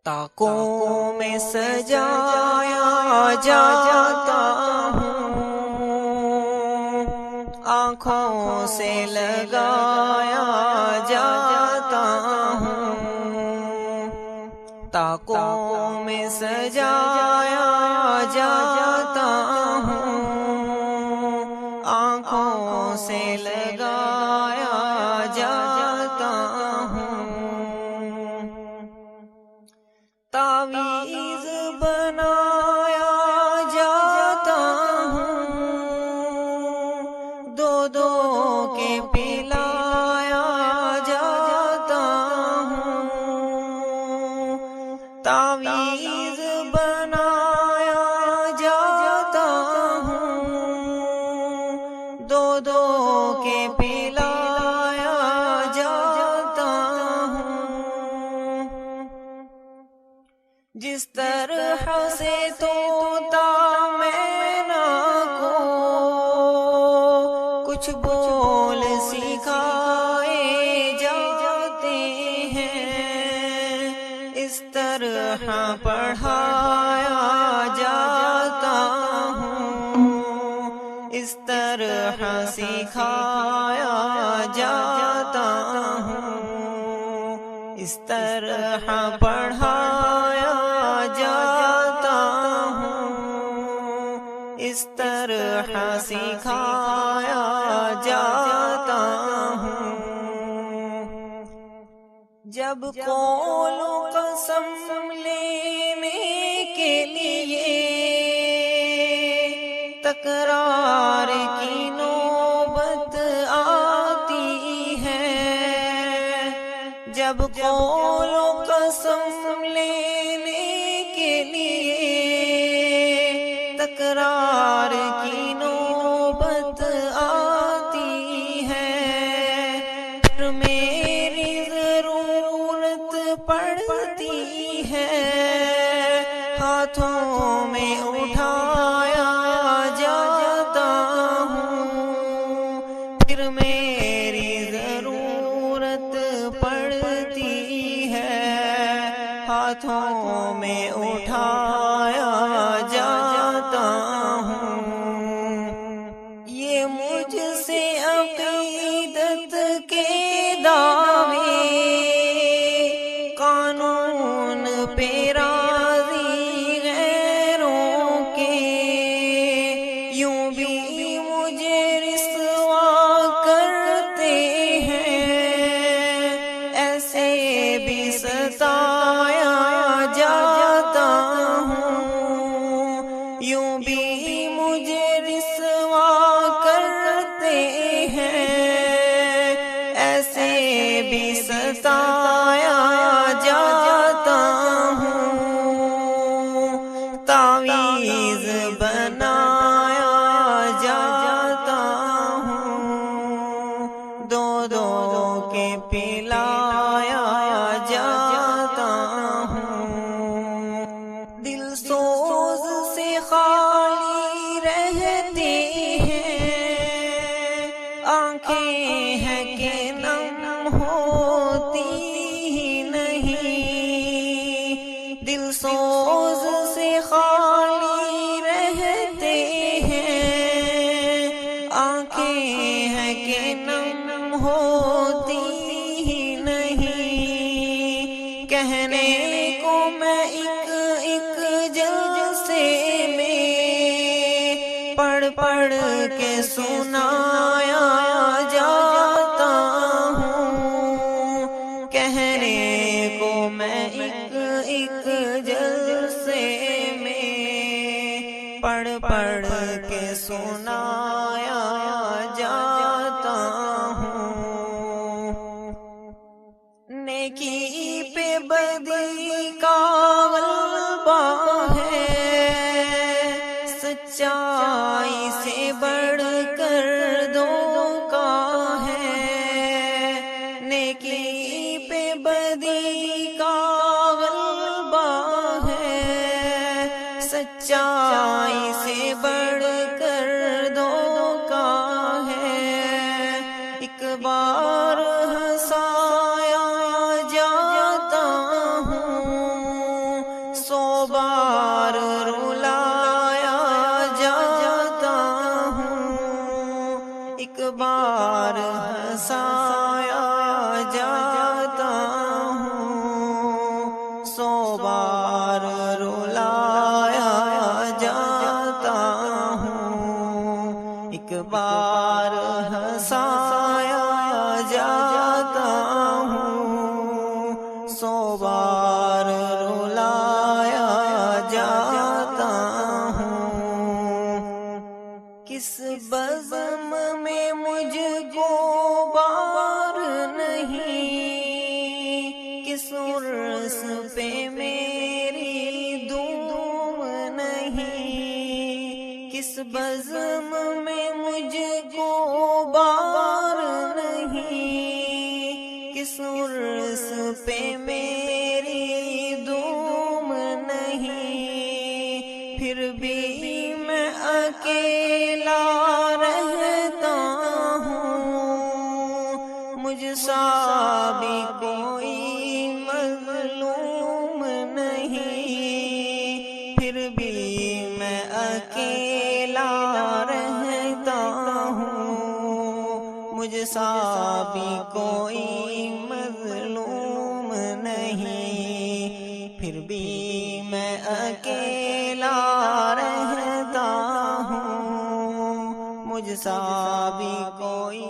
طاقوں میں سجایا جاتا ہوں، آنکھوں سے لگایا جاتا ہوں، طاقوں میں سجایا جاتا ہوں، آنکھوں سے لگایا جاتا ہوں، تعویذ بنایا جاتا ہوں، دو دو کے پلایا جاتا ہوں، تعویذ بنایا جاتا ہوں، دو دو کے پلایا جاتا ہوں، جس طرح سے طوطا مینا کو کچھ بول سکھائے جاتے ہیں، اس طرح پڑھایا جاتا ہوں، اس طرح سکھایا جاتا ہوں، اس طرح پڑھایا جاتا ہوں، اس طرح سکھایا جاتا ہوں، جب قول و قسم لینے کے لیے تکرار کی نوبت آتی ہے، جب قول و قسم لینے کے لیے تکرار کی نوبت آتی ہے، پھر میری ضرورت پڑتی ہے، ہاتھوں میں اٹھایا جاتا ہوں، پھر میری ضرورت پڑتی ہے، ہاتھوں میں اٹھایا جاتا ہوں، یہ مجھ سے عقیدت کے دعوے قانون پہ راضی غیروں کے، یوں بھی مجھے رسوا کرتے ہیں، ایسے بھی ستایا جاتا ہوں، یوں بھی مجھے رسوا کرتے ہیں، ایسے بھی ستایا جاتا ہوں، تعویذ بنایا جاتا ہوں، دو دو کے پلایا جاتا ہوں، دل سوز سے خالی رہتے ہیں، آنکھیں ہیں کہ نم ہوتی ہی نہیں، دل سوز سے خالی رہتے ہیں، آنکھیں ہیں کہ نم ہوتی ہی نہیں، کہنے کو میں ایک ایک جلسے میں پڑھ پڑھ کے سنایا جاتا ہوں، کہنے کو میں ایک ایک جلسے میں پڑھ پڑھ کے سنایا جاتا ہوں، نیکی پہ بدی کا غلبہ ہے، سچائی سے بڑھ کر دھوکا ہے، نیکی پہ بدی کا غلبہ ہے، سچائی سے بڑھ کر دھوکا ہے، ایک بار ہنسایا جاتا ہوں، ایک بار ہنسایا جاتا ہوں، 100 بار رلایا جاتا ہوں، ایک بار ہنسایا جاتا ہوں، 100 بار رلایا جاتا ہوں۔ کس بزم میں مجھ کو بار نہیں، کس عرس پہ میری دھوم نہیں، کس بزم میں مجھ کو بار نہیں، کس عرس پہ میری دھوم نہیں، پھر بھی میں اکیلا رہتا ہوں، مجھ سا بھی کوئی مظلوم نہیں، پھر بھی میں اکیلا رہتا ہوں، مجھ سا بھی کوئی مظلوم نہیں، پھر بھی میں اکیلا رہتا ہوں، مجھ سا بھی کوئی